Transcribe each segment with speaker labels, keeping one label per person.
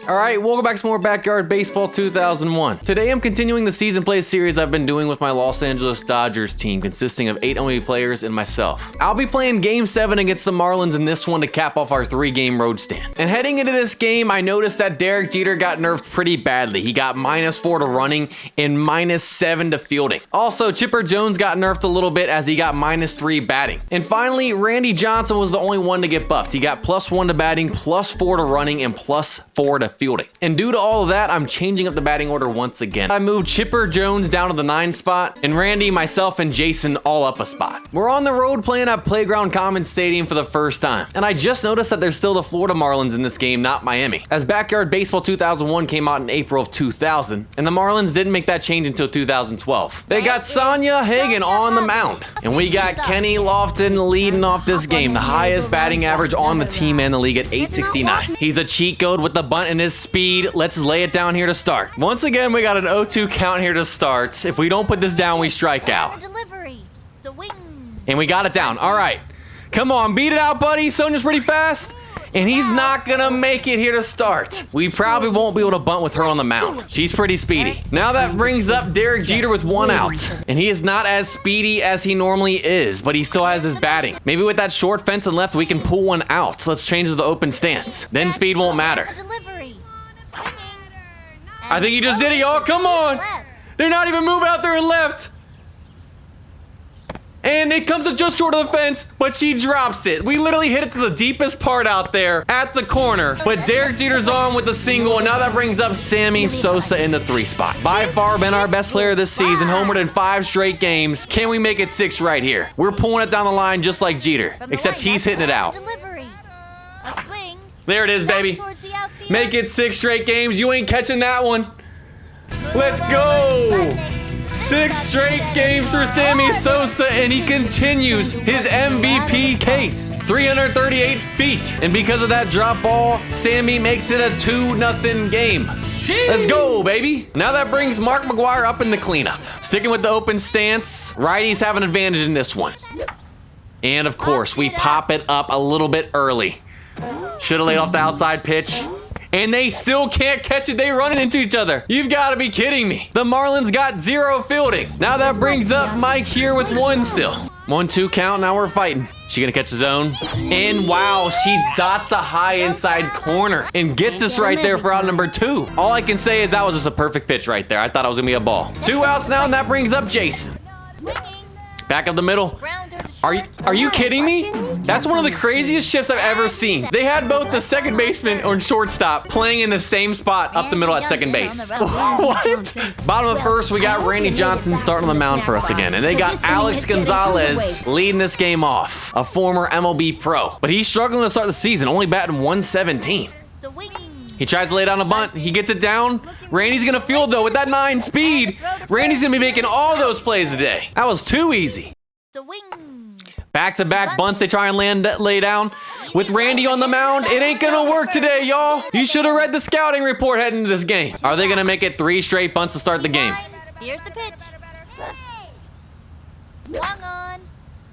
Speaker 1: Alright, welcome back to more Backyard Baseball 2001. Today I'm continuing the season play series I've been doing with my Los Angeles Dodgers team, consisting of 8 MLB players and myself. I'll be playing Game 7 against the Marlins in this one to cap off our 3-game road stand. And heading into this game, I noticed that Derek Jeter got nerfed pretty badly. He got -4 to running and -7 to fielding. Also, Chipper Jones got nerfed a little bit as he got -3 batting. And finally, Randy Johnson was the only one to get buffed. He got +1 to batting, +4 to running, and +4 to fielding. And due to all of that, I'm changing up the batting order once again. I moved Chipper Jones down to the 9 spot, and Randy, myself, and Jason all up a spot. We're on the road playing at Playground Commons Stadium for the first time, and I just noticed that there's still the Florida Marlins in this game, not Miami, as Backyard Baseball 2001 came out in April of 2000, and the Marlins didn't make that change until 2012. They got Sonia Hagen on the mound, and we got Kenny Lofton leading off this game, the highest batting average on the team and the league at 869. He's a cheat code with the bunt and his speed. Let's lay it down here to start. Once again, we got an 0-2 count here to start. If we don't put this down, we strike out. And we got it down. All right. Come on, beat it out, buddy. Sonia's pretty fast. And he's not gonna make it here to start. We probably won't be able to bunt with her on the mound. She's pretty speedy. Now that brings up Derek Jeter with 1 out. And he is not as speedy as he normally is, but he still has his batting. Maybe with that short fence and left, we can pull 1 out. So let's change to the open stance. Then speed won't matter. I think he just did it, y'all. Come on. They're not even moving out there and left. And it comes to just short of the fence, but she drops it. We literally hit it to the deepest part out there at the corner. But Derek Jeter's on with the single, and now that brings up Sammy Sosa in the 3 spot. By far been our best player this season, homered in 5 straight games. Can we make it 6 right here? We're pulling it down the line just like Jeter, except he's hitting it out. There it is, baby. Make it 6 straight games. You ain't catching that one. Let's go. 6 straight games for Sammy Sosa, and he continues his MVP case. 338 feet. And because of that drop ball, Sammy makes it a 2-0 game. Let's go, baby. Now that brings Mark McGwire up in the cleanup. Sticking with the open stance, righties have an advantage in this one. And of course, we pop it up a little bit early. Should have laid off the outside pitch. And they still can't catch it. They run it into each other. You've got to be kidding me. The Marlins got 0 fielding. Now that brings up Mike here with 1 still. 1-2 count. Now we're fighting. She gonna catch the zone. And wow, she dots the high inside corner and gets us right there for out number 2. All I can say is that was just a perfect pitch right there. I thought it was gonna be a ball. 2 outs now, and that brings up Jason. Back up the middle. Are you kidding me? That's one of the craziest shifts I've ever seen. They had both the second baseman or shortstop playing in the same spot up the middle at second base. What? Bottom of the first, we got Randy Johnson starting on the mound for us again. And they got Alex Gonzalez leading this game off, a former MLB pro. But he's struggling to start the season, only batting .117. He tries to lay down a bunt. He gets it down. Randy's gonna field though with that 9 speed. Randy's gonna be making all those plays today. That was too easy. Back-to-back bunts they try and lay down. With Randy on the mound, it ain't gonna work today, y'all. You should have read the scouting report heading into this game. Are they gonna make it 3 straight bunts to start the game?
Speaker 2: Here's the pitch. Swung on.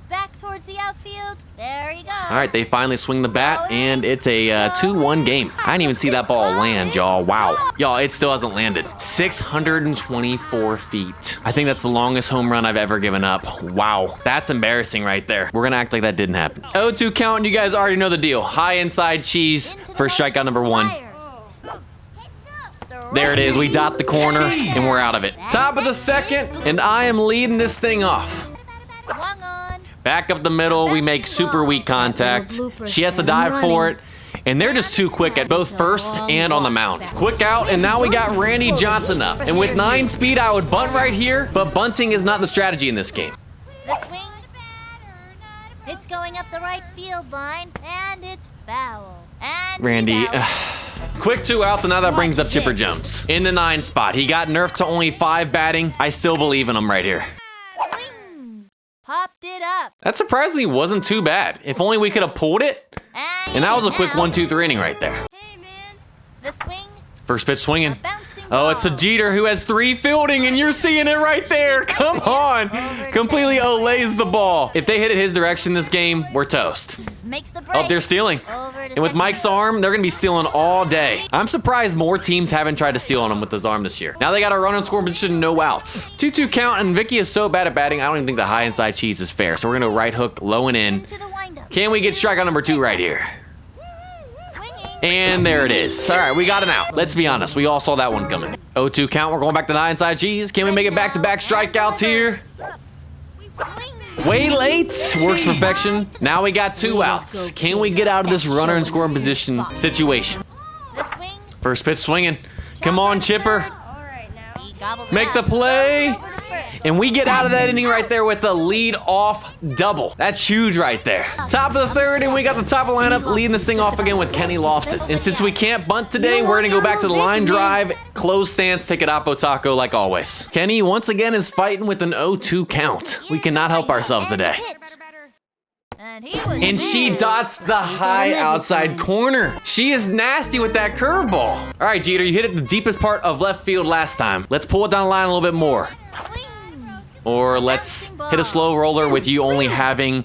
Speaker 2: Back towards the outfield. There he goes.
Speaker 1: All right, they finally swing the bat, and it's a 2-1 game. I didn't even see that ball land, y'all. Wow. Y'all, it still hasn't landed. 624 feet. I think that's the longest home run I've ever given up. Wow. That's embarrassing right there. We're going to act like that didn't happen. 0-2 count, and you guys already know the deal. High inside cheese for strikeout number 1. There it is. We dot the corner, and we're out of it. Top of the second, and I am leading this thing off. Back up the middle, we make super weak contact. She has to dive for it, and they're just too quick at both first and on the mound. Quick out, and now we got Randy Johnson up. And with 9 speed, I would bunt right here, but bunting is not the strategy in this game.
Speaker 2: The swing. It's going up the right field line, and it's foul. And
Speaker 1: Randy, quick 2 outs, and now that brings up Chipper Jones. In the 9 spot, he got nerfed to only 5 batting. I still believe in him right here.
Speaker 2: Popped it up.
Speaker 1: That surprisingly wasn't too bad. If only we could have pulled it. And that was a quick 1-2-3 inning right there.
Speaker 2: Hey man, the swing.
Speaker 1: First pitch swinging. Oh, it's a Jeter who has 3 fielding, and you're seeing it right there. Come on. Completely olays the ball. If they hit it his direction this game, we're toast. Oh, they're stealing. And with Mike's arm, they're gonna be stealing all day. I'm surprised more teams haven't tried to steal on him with his arm this year. Now they got a run and score position, no outs. 2-2 count, and Vicky is so bad at batting, I don't even think the high inside cheese is fair. So we're gonna right hook low and in. Can we get strikeout number 2 right here? And there it is. All right, we got an out. Let's be honest, we all saw that one coming. 0-2 count, we're going back to the high inside cheese. Can we make it back-to-back strikeouts here? Way late. Works perfection. Now we got 2 outs. Can we get out of this runner and scoring position situation? First pitch swinging. Come on, Chipper. Make the play. And we get out of that inning right there with a lead-off double. That's huge right there. Top of the 3rd, and we got the top of the lineup leading this thing off again with Kenny Lofton. And since we can't bunt today, we're gonna go back to the line drive, close stance, take it Oppo Taco like always. Kenny, once again, is fighting with an 0-2 count. We cannot help ourselves today. And she dots the high outside corner. She is nasty with that curveball. All right, Jeter, you hit it the deepest part of left field last time. Let's pull it down the line a little bit more. Or let's hit a slow roller with you only having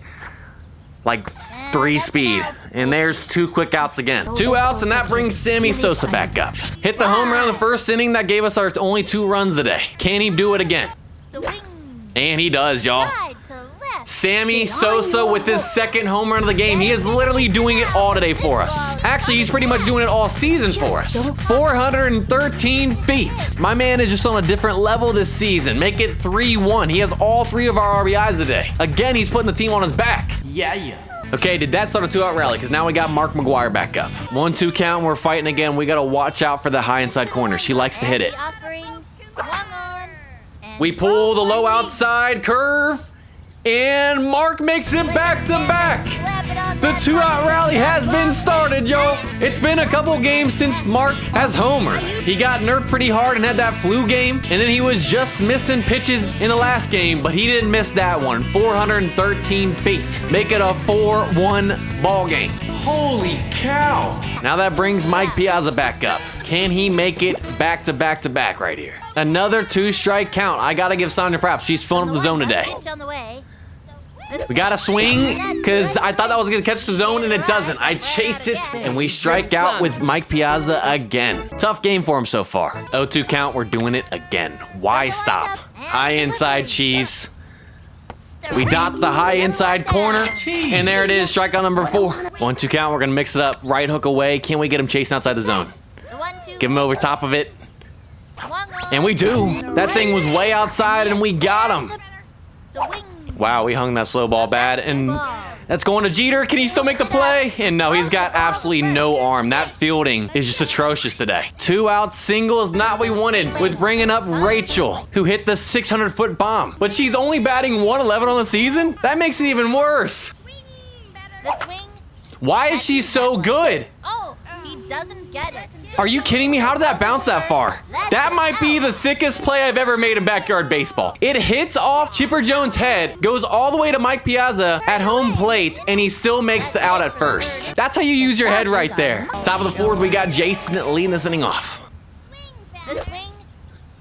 Speaker 1: like 3 speed. And there's 2 quick outs again. 2 outs, and that brings Sammy Sosa back up. Hit the home run in the first inning. That gave us our only 2 runs today. Can he do it again? And he does, y'all. Sammy Sosa with his 2nd home run of the game. He is literally doing it all today for us. Actually, he's pretty much doing it all season for us. 413 feet. My man is just on a different level this season. Make it 3-1. He has all 3 of our RBIs today. Again, he's putting the team on his back. Yeah. Okay, did that start a 2-out rally? Because now we got Mark McGwire back up. 1-2 count, we're fighting again. We got to watch out for the high inside corner. She likes to hit it. We pull the low outside curve. And Mark makes it back-to-back. The 2-out rally has been started, yo. It's been a couple games since Mark has homered. He got nerfed pretty hard and had that flu game, and then he was just missing pitches in the last game, but he didn't miss that one. 413 feet. Make it a 4-1 ball game. Holy cow. Now that brings Mike Piazza back up. Can he make it back-to-back-to-back right here? Another 2-strike count. I gotta give Sonya props. She's filling up the zone today. We gotta swing, because I thought that was gonna catch the zone, and it doesn't. I chase it, and we strike out with Mike Piazza again. Tough game for him so far. 0-2 count, we're doing it again. Why stop? High inside cheese. We dot the high inside corner, and there it is, strikeout number 4. 1-2 count, we're gonna mix it up. Right hook away. Can we get him chasing outside the zone? Give him over top of it. And we do. That thing was way outside, and we got him. Wow, we hung that slow ball bad, and that's going to Jeter. Can he still make the play? And no, he's got absolutely no arm. That fielding is just atrocious today. 2-out single is not what we wanted with bringing up Rachel, who hit the 600-foot bomb. But she's only batting 111 on the season? That makes it even worse. Why is she so good?
Speaker 2: Oh, he doesn't get it.
Speaker 1: Are you kidding me? How did that bounce that far? That might be the sickest play I've ever made in backyard baseball. It hits off Chipper Jones' head, goes all the way to Mike Piazza at home plate, and he still makes the out at first. That's how you use your head right there. Top of the 4th, we got Jason leading this inning off.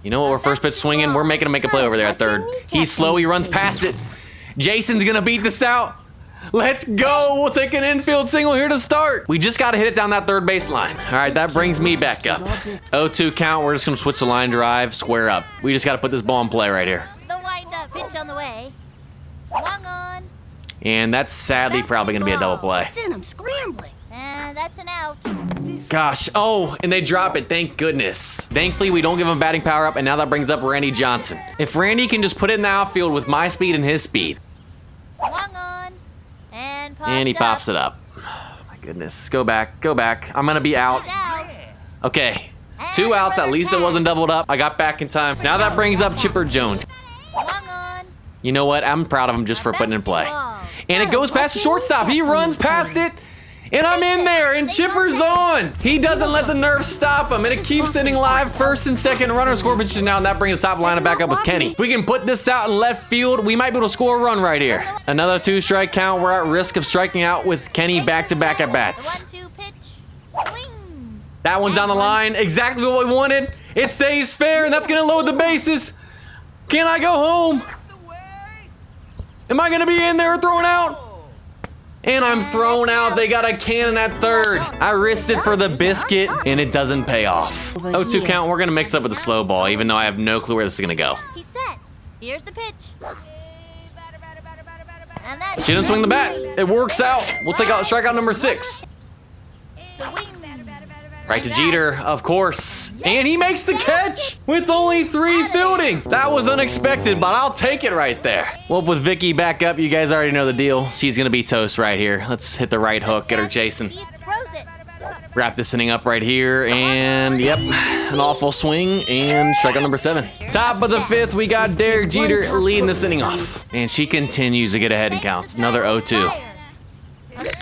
Speaker 1: You know what? We're first pitch swinging. We're making him make a play over there at 3rd. He's slow. He runs past it. Jason's going to beat this out. Let's go. We'll take an infield single here to start. We just got to hit it down that 3rd baseline. All right, that brings me back up. 0-2 count. We're just going to switch the line drive, square up. We just got to put this ball in play right here.
Speaker 2: The wind-up pitch on the way. Swung on.
Speaker 1: And that's sadly probably going to be a double play.
Speaker 2: I'm scrambling. And that's an out.
Speaker 1: Gosh. Oh, and they drop it. Thank goodness. Thankfully, we don't give him batting power up, and now that brings up Randy Johnson. If Randy can just put it in the outfield with my speed and his speed.
Speaker 2: Swung on.
Speaker 1: And he pops it up. My goodness. Go back. Go back. I'm going to be out. Okay. 2 outs. At least it wasn't doubled up. I got back in time. Now that brings up Chipper Jones. You know what? I'm proud of him just for putting it in play. And it goes past the shortstop. He runs past it. And I'm in there, and Chipper's on. He doesn't let the nerve stop him, and it keeps sitting live 1st and 2nd runner score position now, and that brings the top lineup back up with Kenny. If we can put this out in left field, we might be able to score a run right here. Another 2-strike count. We're at risk of striking out with Kenny back-to-back at bats. That one's down the line. Exactly what we wanted. It stays fair, and that's going to load the bases. Can I go home? Am I going to be in there throwing out? And I'm thrown out. They got a cannon at third. I risked it for the biscuit, and it doesn't pay off. 0-2 count. We're going to mix it up with a slow ball, even though I have no clue where this is going to go.
Speaker 2: He's set. Here's the pitch. And that's
Speaker 1: She didn't swing the bat. It works out. We'll take out strikeout number 6.
Speaker 2: swing.
Speaker 1: Right to Jeter, of course. And he makes the catch with only 3 fielding. That was unexpected, but I'll take it right there. Well, with Vicky back up, you guys already know the deal. She's going to be toast right here. Let's hit the right hook, get her Jason.
Speaker 2: He throws it.
Speaker 1: Wrap this inning up right here, and yep, an awful swing, and strikeout number 7. Top of the 5th, we got Derek Jeter leading this inning off. And she continues to get ahead in counts. Another 0-2.
Speaker 2: A swing.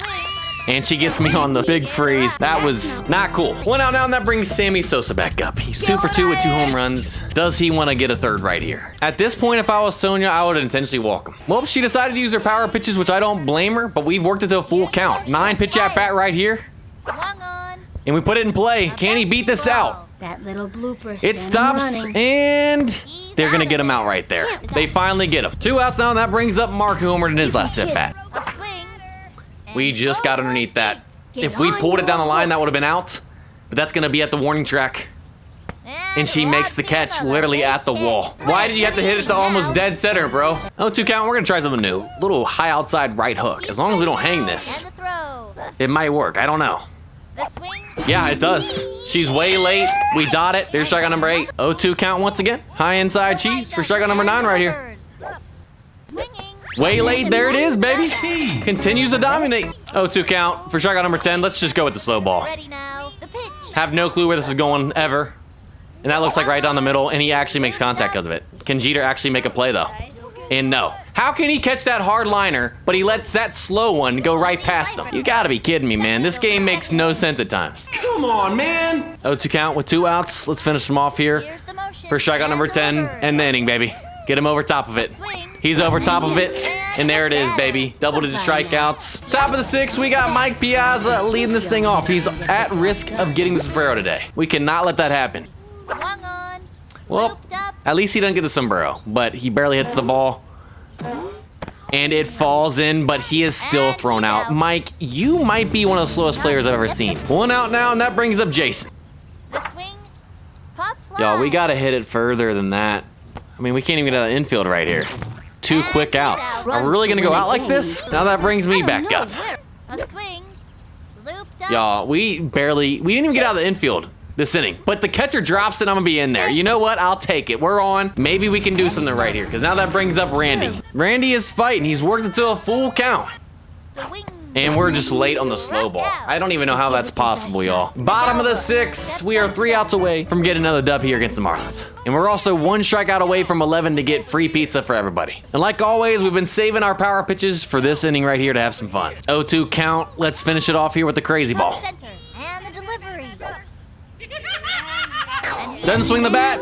Speaker 1: And she gets me on the big freeze. That was not cool. 1 out now, and that brings Sammy Sosa back up. He's 2 for 2 with 2 home runs. Does he want to get a third right here? At this point, if I was Sonia, I would intentionally walk him. Well, she decided to use her power pitches, which I don't blame her, but we've worked it to a full count. 9 pitch at bat right here.
Speaker 2: Swung on.
Speaker 1: And we put it in play. Can he beat this out?
Speaker 3: That little blooper.
Speaker 1: It stops, and they're going to get him out right there. They finally get him. 2 outs now, and that brings up Mark, who homered in his last at bat.
Speaker 2: A swing.
Speaker 1: We just got underneath that. If we pulled it down the line, that would have been out. But that's going to be at the warning track. And she makes the catch literally at the wall. Why did you have to hit it to almost dead center, bro? 0-2 count. We're going to try something new. Little high outside right hook. As long as we don't hang this,
Speaker 2: And the throw.
Speaker 1: it might work. I don't know.
Speaker 2: The swing.
Speaker 1: Yeah, it does. She's way late. We dot it. There's strikeout number 8. 0-2 count once again. High inside cheese for strikeout number 9 right here.
Speaker 2: Swinging.
Speaker 1: Way late. There it is, baby. Continues to dominate. 0-2 count for strikeout number 10. Let's just go with the slow ball.
Speaker 2: Ready now. The pitch.
Speaker 1: Have no clue where this is going ever. And that looks like right down the middle, and he actually makes contact because of it. Can Jeter actually make a play, though? And no. How can he catch that hard liner, but he lets that slow one go right past him? You gotta be kidding me, man. This game makes no sense at times. Come on, man. 0-2 count with 2 outs. Let's finish him off here
Speaker 2: Here's the motion.
Speaker 1: for strikeout number 10, and the inning, baby. Get him over top of it. He's over top of it, and there it is, baby. Double-digit strikeouts. Top of the 6th, we got Mike Piazza leading this thing off. He's at risk of getting the sombrero today. We cannot let that happen.
Speaker 2: Swung on.
Speaker 1: Well,
Speaker 2: Looped up.
Speaker 1: at least he doesn't get the sombrero, but he barely hits the ball. And it falls in, but he is still thrown out. Mike, you might be one of the slowest players I've ever seen. 1 out now, and that brings up Jason.
Speaker 2: The swing. Pop fly.
Speaker 1: Y'all, we gotta hit it further than that. I mean, we can't even get out of the infield right here. 2 quick outs. Are we really gonna go out like this? Now that brings me back up.
Speaker 2: A swing. Looped up.
Speaker 1: Y'all, we didn't even get out of the infield this inning. But the catcher drops it, I'm gonna be in there. You know what? I'll take it. We're on. Maybe we can do something right here, because now that brings up Randy. Randy is fighting. He's worked it to a full count.
Speaker 2: The wing.
Speaker 1: And we're just late on the slow ball. I don't even know how that's possible, y'all. Bottom of the 6th, we are 3 outs away from getting another dub here against the Marlins. And we're also 1 strikeout away from 11 to get free pizza for everybody. And like always, we've been saving our power pitches for this inning right here to have some fun. 0-2 count. Let's finish it off here with the crazy ball.
Speaker 2: Center. And the delivery.
Speaker 1: Doesn't swing the bat.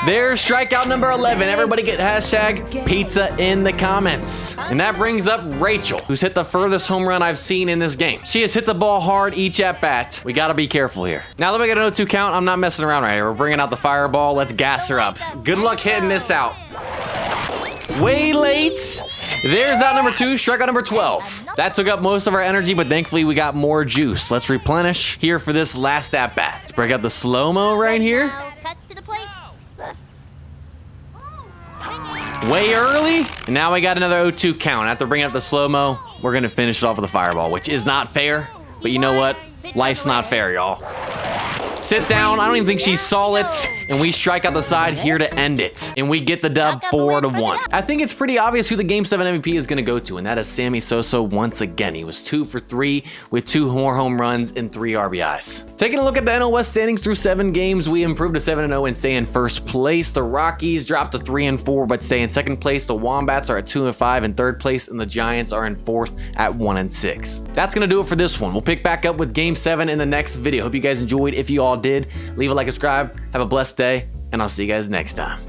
Speaker 1: There's strikeout number 11. Everybody get hashtag pizza in the comments. And that brings up Rachel, who's hit the furthest home run I've seen in this game. She has hit the ball hard each at bat. We gotta be careful here. Now that we get an 0-2 count, I'm not messing around right here. We're bringing out the fireball. Let's gas her up. Good luck hitting this out. Way late. There's out number 2, strikeout number 12. That took up most of our energy, but thankfully we got more juice. Let's replenish here for this last at bat. Let's break out the slow-mo right here.
Speaker 2: Cuts to the plate.
Speaker 1: Way early. And now we got another 0-2 count. After bringing up the slow-mo, we're gonna finish it off with a fireball, which is not fair. But you know what? Life's not fair, y'all. Sit down. I don't even think she saw it. And we strike out the side here to end it. And we get the dub 4-1. I think it's pretty obvious who the Game 7 MVP is going to go to. And that is Sammy Sosa once again. He was 2 for 3 with 2 more home runs and 3 RBIs. Taking a look at the NL West standings through 7 games, we improved to 7-0 and stay in first place. The Rockies dropped to 3-4 but stay in second place. The Wombats are at 2-5 in third place. And the Giants are in 4th at 1-6. That's going to do it for this one. We'll pick back up with Game 7 in the next video. Hope you guys enjoyed. If you all did, leave a like and subscribe. Have a blessed day, and I'll see you guys next time.